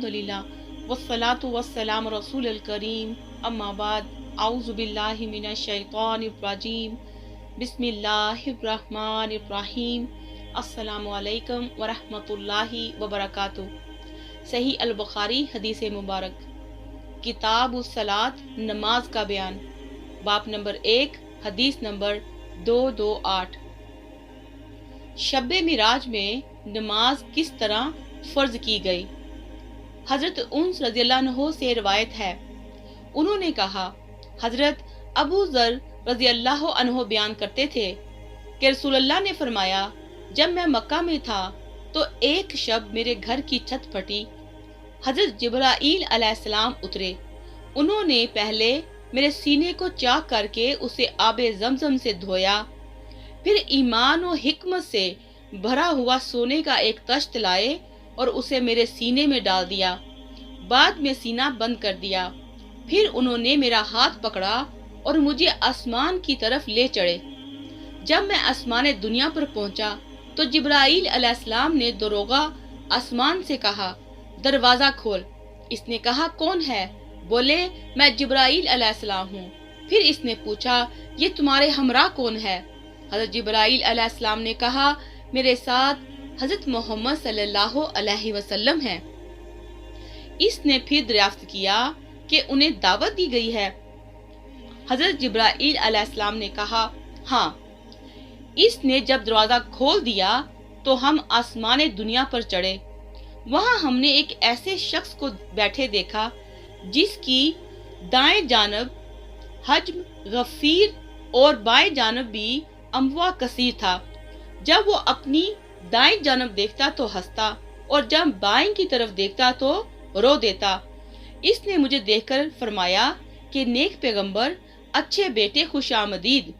अल्हम्दुलिल्लाह वस्सलातु वस्सलाम रसूलिल करीम अम्मा बाद औज़ु बिल्लाहि मिनश शैतानिर रजीम बिस्मिल्लाहिर रहमानिर रहीम अस्सलामु अलैकुम व रहमतुल्लाहि व बरकातुहू। सही अल बुखारी हदीस मुबारक, किताबुस सलात, नमाज का बयान, बाब नंबर 1, हदीस नंबर 228। शब मिराज में नमाज किस तरह फर्ज की गई। हजरत उन्स रज़ियल्लाहु अन्हु से रिवायत है, उन्होंने कहा, हजरत अबू ज़र रज़ियल्लाहु अन्हु बयान करते थे कि रसूलुल्लाह ने फरमाया, जब मैं मक्का में था तो एक शब मेरे घर की छत फटी। हजरत जिब्राईल अलैहिस्सलाम उतरे। उन्होंने पहले मेरे सीने को चाक करके उसे आबे ज़मज़म से धोया, फिर ईमान और हिकमत से भरा हुआ सोने का एक तश्त लाए और उसे मेरे सीने में डाल दिया। बाद में सीना बंद कर दिया। फिर उन्होंने मेरा हाथ पकड़ा और मुझे आसमान की तरफ ले चढ़े। जब मैं आसमान दुनिया पर पहुंचा तो जिब्राईल अलैहिस्सलाम ने दरोगा आसमान से कहा, दरवाजा खोल। इसने कहा, कौन है? बोले, मैं जिब्राईल अलैहिस्सलाम हूँ। फिर इसने पूछा, ये तुम्हारे हमरा कौन है? हजरत जिब्राईल अलैहिस्सलाम ने कहा, मेरे साथ हजरत मोहम्मद सल्लल्लाहु अलैहि वसल्लम हैं। इसने फिर दरियाफ्त किया कि उन्हें दावत दी गई है। हजरत जिब्राईल अलैहिस्सलाम ने कहा, हाँ। इसने जब दरवाजा खोल दिया तो हम आसमान दुनिया पर चढ़े। वहां हमने एक ऐसे शख्स को बैठे देखा जिसकी दाएं जानब हज्म गफीर और बाएं जानब भी अम्वा कसीर था। जब वो अपनी दाएं जानब देखता तो हंसता और जब बाएं की तरफ देखता तो रो देता। इसने मुझे देखकर फरमाया कि नेक पैगंबर, अच्छे बेटे, खुशामदीद।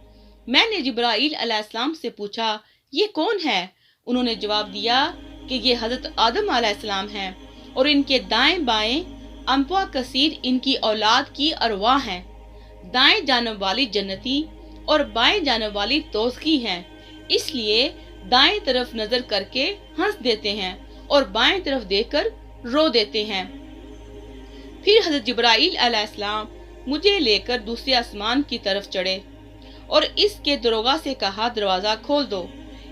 मैंने जिब्राईल अलैहिस्सलाम से पूछा, ये कौन है? उन्होंने जवाब दिया कि ये हजरत आदम अलैहिस्सलाम हैं और इनके दाएं बाएं अम्वा कसीर इनकी औलाद की अरवाह हैं। दाएं जानब वाली जन्नती और बाएं जानब वाली दोज़खी हैं, इसलिए दाएं तरफ नजर करके हंस देते हैं और बाएं तरफ देखकर रो देते हैं। फिर हजरत जिब्राईल अलैहिस्सलाम मुझे लेकर दूसरे आसमान की तरफ चढ़े और इसके दरोगा से कहा, दरवाजा खोल दो।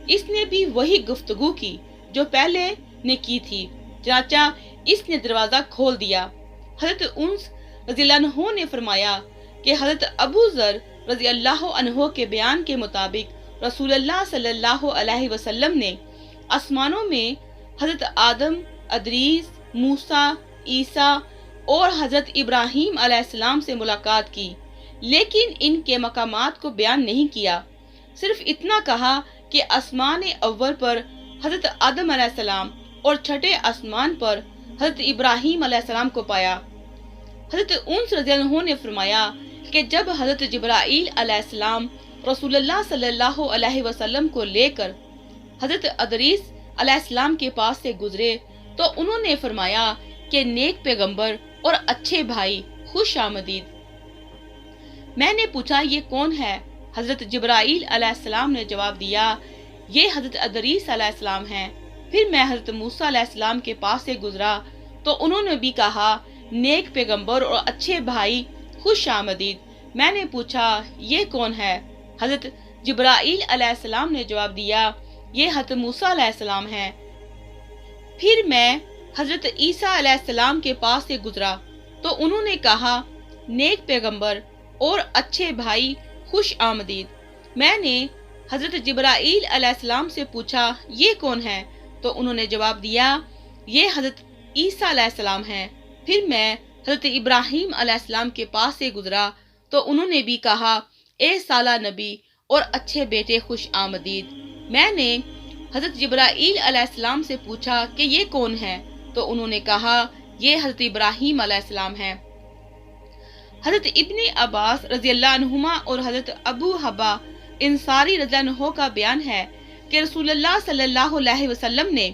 इसने भी वही गुफ्तगू की जो पहले ने की थी। चाचा इसने दरवाजा खोल दिया। हजरत उन्स रज़ियल्लाहु अन्हु ने फरमाया कि हजरत अबू ज़र रज़ियल्लाहु अन्हु के बयान के मुताबिक रसूलुल्लाह सल्लल्लाहु अलैहि वसल्लम ने आसमानों में हजरत आदम, अदरीस, मूसा, ईसा और हजरत इब्राहीम अलैहिस्सलाम से मुलाकात की, लेकिन इनके मकामात को बयान नहीं किया। सिर्फ इतना कहा कि आसमान अव्वल पर हजरत आदम अलैहिस्सलाम और छठे आसमान पर हजरत इब्राहीम अलैहिस्सलाम को पाया। हजरत उन्स रज़ियल्लाहु अन्हु ने फरमाया कि जब हजरत जिब्राईल अलैहिस्सलाम रसूलुल्लाह सल्लल्लाहु अलैहि वसल्लम को लेकर हजरत अदरीस अलैहिस्सलाम के पास से गुजरे तो उन्होंने फरमाया कि नेक पैगंबर और अच्छे भाई, खुश आमदीद। मैंने पूछा, ये कौन है? हजरत जिब्राईल अलैहिस्सलाम ने जवाब दिया, ये हजरत अदरीस अलैहिस्सलाम हैं। फिर मैं हजरत मूसा अलैहिस्सलाम के पास से गुजरा तो उन्होंने भी कहा, नेक पैगंबर और अच्छे भाई, खुश आमदीद। मैंने पूछा, ये कौन है? हजरत जिब्राईल अलैहिस्सलाम ने जवाब दिया, ये हजरत मूसा अलैहिस्सलाम हैं। फिर मैं हजरत ईसा अलैहिस्सलाम के पास से गुजरा तो उन्होंने कहा, नेक पैगंबर और अच्छे भाई, खुश आमदीद। मैंने हजरत जिब्राईल अलैहिस्सलाम से पूछा, ये कौन है? तो उन्होंने जवाब दिया, ये हजरत ईसा अलैहिस्सलाम हैं। फिर मैं हजरत इब्राहीम अलैहिस्सलाम के पास से गुजरा तो उन्होंने भी कहा, ए साला नबी और अच्छे बेटे, खुश आमदीद। मैंने हजरत जिब्राईल अलैहिस्सलाम से पूछा कि ये कौन है? तो उन्होंने कहा, ये हजरत इब्राहीम अलैहिस्सलाम हैं। हजरत इब्ने अब्बास रज़ियल्लाहु अन्हुमा और हजरत अबू हबा इंसारी रज़ियल्लाहु अन्हु का बयान है कि रसूलुल्लाह सल्लल्लाहु अलैहि वसल्लम ने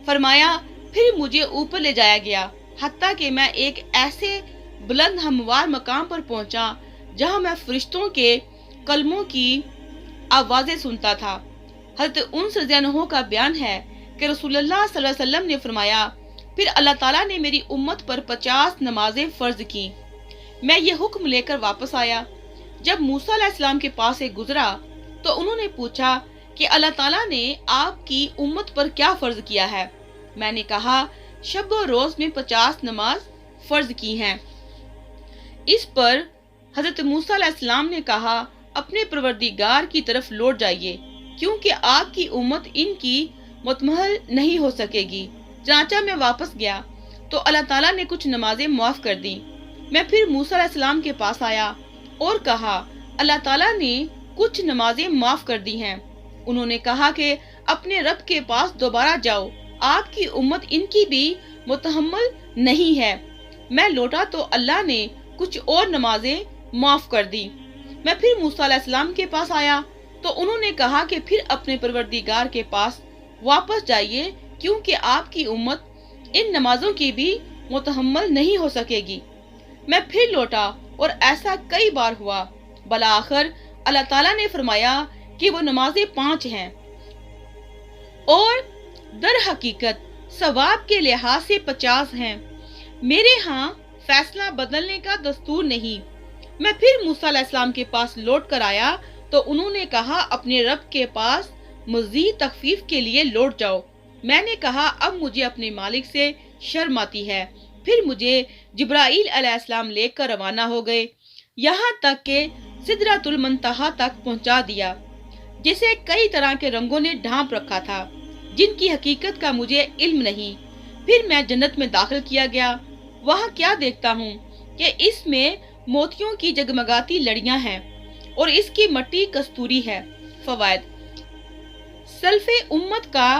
फरमाया, फिर मुझे ऊपर ले जाया गया हत्ता कि मैं एक ऐसे बुलंद हमवार मकाम पर पहुंचा जहां मैं फरिश्तों के कलमों की आवाजें सुनता था। हजरत उन्स रज़ियल्लाहु अन्हु का बयान है कि रसूलुल्लाह सल्लल्लाहु अलैहि वसल्लम ने फरमाया, پھر اللہ تعالیٰ نے میری امت پر 50 نمازیں فرض کی۔ میں یہ حکم لے کر واپس آیا۔ جب موسیٰ علیہ السلام کے پاس سے گزرا تو انہوں نے پوچھا کہ اللہ تعالیٰ نے آپ کی امت پر کیا فرض کیا ہے؟ میں نے کہا شب و روز میں 50 نماز فرض کی ہیں۔ اس پر حضرت موسیٰ علیہ السلام نے کہا اپنے پروردگار کی طرف لوٹ جائیے، کیونکہ آپ کی امت ان کی متمحل نہیں ہو سکے گی۔ چنانچہ میں واپس گیا تو اللہ تعالیٰ نے کچھ نمازیں معاف کر دیں۔ میں پھر موسیٰ علیہ السلام کے پاس آیا اور کہا اللہ تعالیٰ نے کچھ نمازیں معاف کر دی ہیں۔ انہوں نے کہا کہ اپنے رب کے پاس دوبارہ جاؤ، آپ کی امت ان کی بھی متحمل نہیں ہے۔ میں لوٹا تو اللہ نے کچھ اور نمازیں معاف کر دی۔ میں پھر موسیٰ علیہ السلام کے پاس آیا تو انہوں نے کہا کہ پھر اپنے پروردگار کے پاس واپس جائیے، کیونکہ آپ کی امت ان نمازوں کی بھی متحمل نہیں ہو سکے گی۔ میں پھر لوٹا اور ایسا کئی بار ہوا۔ بالآخر اللہ تعالیٰ نے فرمایا کہ وہ نمازیں 5 ہیں اور در حقیقت ثواب کے لحاظ سے 50 ہیں۔ میرے ہاں فیصلہ بدلنے کا دستور نہیں۔ میں پھر موسیٰ علیہ السلام کے پاس لوٹ کر آیا تو انہوں نے کہا اپنے رب کے پاس مزید تخفیف کے لیے لوٹ جاؤ۔ میں نے کہا اب مجھے اپنے مالک سے شرم آتی ہے۔ پھر مجھے جبرائیل علیہ السلام لے کر روانہ ہو گئے، یہاں تک کہ سدرۃ المنتہا تک پہنچا دیا، جسے کئی طرح کے رنگوں نے ڈھانپ رکھا تھا، جن کی حقیقت کا مجھے علم نہیں۔ پھر میں جنت میں داخل کیا گیا۔ وہاں کیا دیکھتا ہوں کہ اس میں موتیوں کی جگمگاتی لڑیاں ہیں اور اس کی مٹی کستوری ہے۔ فوائد: سلف امت کا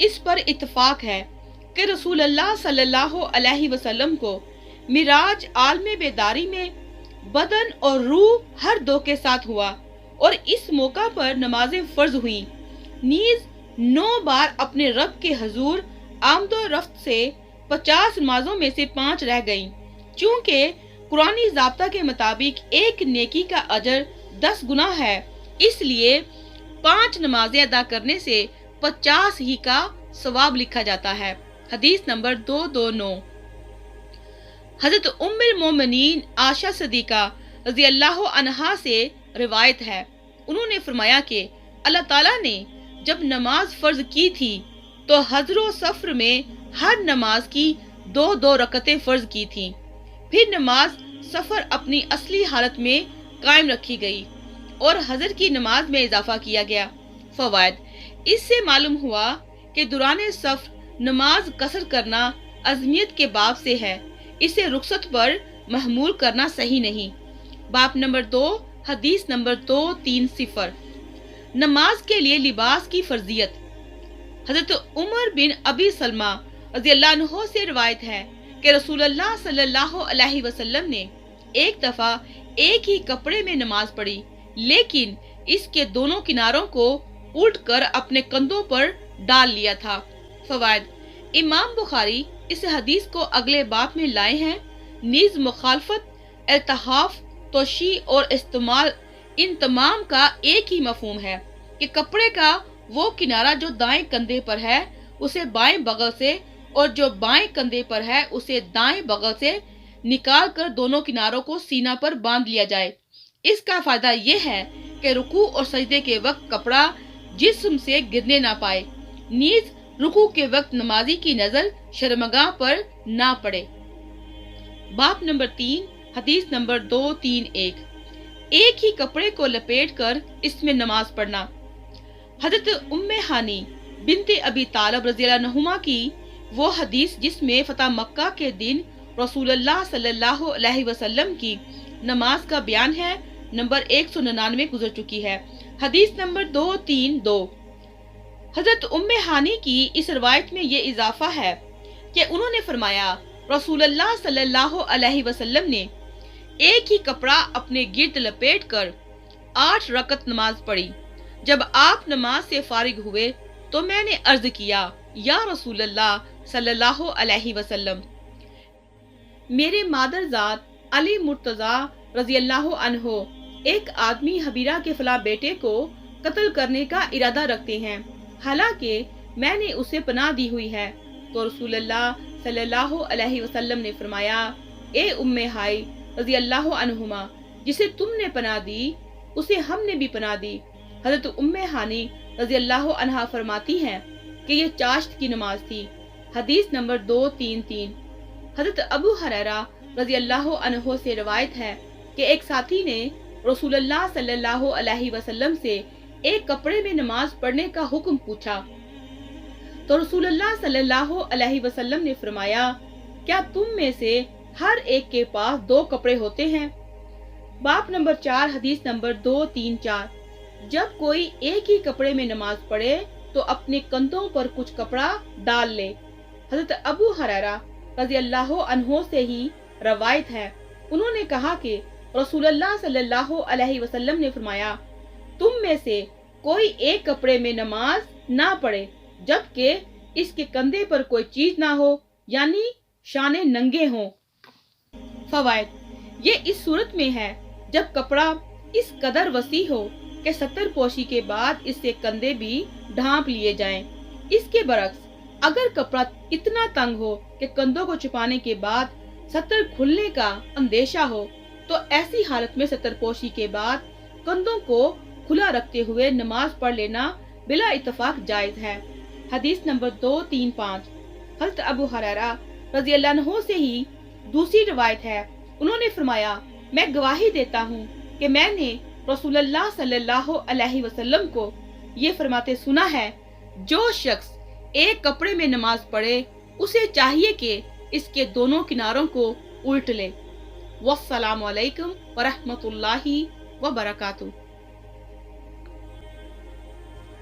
اس پر اتفاق ہے کہ رسول اللہ صلی اللہ علیہ وسلم کو معراج عالم بیداری میں بدن اور روح ہر دو کے ساتھ ہوا اور اس موقع پر نمازیں فرض ہوئیں۔ نیز 9 بار اپنے رب کے حضور آمد و رفت سے 50 نمازوں میں سے 5 رہ گئیں۔ چونکہ قرآنی ضابطہ کے مطابق ایک نیکی کا اجر 10 گنا ہے، اس لیے 5 نمازیں ادا کرنے سے 50 ہی کا ثواب لکھا جاتا ہے۔ حدیث نمبر 229۔ حضرت ام المومنین عائشہ صدیقہ رضی اللہ عنہا سے روایت ہے، انہوں نے فرمایا کہ اللہ تعالیٰ نے جب نماز فرض کی تھی تو حضر و سفر میں ہر نماز کی 2 رکعتیں فرض کی تھیں۔ پھر نماز سفر اپنی اصلی حالت میں قائم رکھی گئی اور حضر کی نماز میں اضافہ کیا گیا۔ فوائد: اس سے معلوم ہوا کہ دوران سفر نماز قصر کرنا عظمیت کے باب سے ہے، اسے رخصت پر محمول کرنا صحیح نہیں۔ باب نمبر 2، حدیث نمبر 230۔ نماز کے لیے لباس کی فرضیت۔ حضرت عمر بن ابی سلمہ رضی اللہ عنہ سے روایت ہے کہ رسول اللہ صلی اللہ علیہ وسلم نے ایک دفعہ ایک ہی کپڑے میں نماز پڑھی، لیکن اس کے دونوں کناروں کو الٹ کر اپنے کندھوں پر ڈال لیا تھا۔ فوائد: امام بخاری اس حدیث کو اگلے باب میں لائے ہیں۔ نیز مخالفت، التحاف، توشیع اور استعمال، ان تمام کا ایک ہی مفہوم ہے کہ کپڑے کا وہ کنارہ جو دائیں کندھے پر ہے اسے بائیں بغل سے اور جو بائیں کندھے پر ہے اسے دائیں بغل سے نکال کر دونوں کناروں کو سینہ پر باندھ لیا جائے۔ اس کا فائدہ یہ ہے کہ رکوع اور سجدے کے وقت کپڑا جسم سے گرنے نہ پائے، نیز رکوع کے وقت نمازی کی نظر شرمگاہ پر نہ پڑے۔ باب نمبر 3، حدیث نمبر 231۔ ایک ہی کپڑے کو لپیٹ کر اس میں نماز پڑھنا۔ حضرت ام ہانی بنت ابی طالب رضی اللہ عنہما کی وہ حدیث جس میں فتح مکہ کے دن رسول اللہ صلی اللہ علیہ وسلم کی نماز کا بیان ہے، نمبر 199 گزر چکی ہے۔ حدیث نمبر 232۔ حضرت ام ہانی کی اس روایت میں یہ اضافہ ہے کہ انہوں نے فرمایا رسول اللہ صلی اللہ علیہ وسلم نے ایک ہی کپڑا اپنے گرد لپیٹ کر 8 رکعت نماز پڑھی۔ جب آپ نماز سے فارغ ہوئے تو میں نے عرض کیا یا رسول اللہ صلی اللہ علیہ وسلم، میرے مادرزاد علی مرتضیٰ رضی اللہ عنہ ایک آدمی حبیرہ کے فلاں بیٹے کو قتل کرنے کا ارادہ رکھتے ہیں، حالانکہ میں نے اسے پناہ دی ہوئی ہے۔ کو रसूल अल्लाह सल्लल्लाहु अलैहि वसल्लम ने फरमाया, ए उम्मे हाय रज़ी अल्लाह अन्हुमा, जिसे तुमने पनाह दी उसे हमने भी पनाह दी। हजरत उम्मे हानी रज़ी अल्लाह अन्हा फरमाती हैं कि ये चाश्त की नमाज थी। हदीस नंबर 233। हजरत अबू हुरैरा रज़ी अल्लाह अन्हो से रवायत है कि एक साथी ने रसूलुल्लाह सल्लल्लाहु अलैहि वसल्लम से एक कपड़े में नमाज पढ़ने का हुक्म पूछा तो रसूलुल्लाह सल्लल्लाहु अलैहि वसल्लम ने फरमाया, क्या तुम में से हर एक के पास 2 कपड़े होते हैं? बाब नंबर 4 हदीस नंबर 234। जब कोई एक ही कपड़े में नमाज पढ़े तो अपने कंधों पर कुछ कपड़ा डाल ले। हजरत अबू हुरैरा रज़ी अल्लाह अन्हो से ही रवायत है, उन्होंने कहा कि रसूलुल्लाह सल्लल्लाहु अलैहि वसल्लम ने फरमाया, तुम में से कोई एक कपड़े में नमाज ना पढ़े जबकि इसके कंधे पर कोई चीज ना हो, यानी शाने नंगे हों। फवायद, ये इस सूरत में है जब कपड़ा इस कदर वसी हो कि सतर पोशी के बाद इससे कंधे भी ढांप लिए जाएं। इसके बरक्स अगर कपड़ा इतना तंग हो कि कंधों को छुपाने के बाद सतर खुलने का अंदेशा हो तो ऐसी हालत में सतरपोशी के बाद कंधों को खुला रखते हुए नमाज पढ़ लेना बिला इत्तफाक जायज है। हदीस नंबर 235। हज़रत अबू हुरैरा रज़ी अल्लाह अन्हु से ही दूसरी रिवायत है, उन्होंने फरमाया, मैं गवाही देता हूँ कि मैंने रसूलुल्लाह सल्लल्लाहु अलैहि वसल्लम को ये फरमाते सुना है, जो शख्स एक कपड़े में नमाज पढ़े उसे चाहिए कि इसके दोनों किनारों को उल्ट ले। वस्सलामु अलैकुम व रहमतुल्लाहि व बरकातुहू।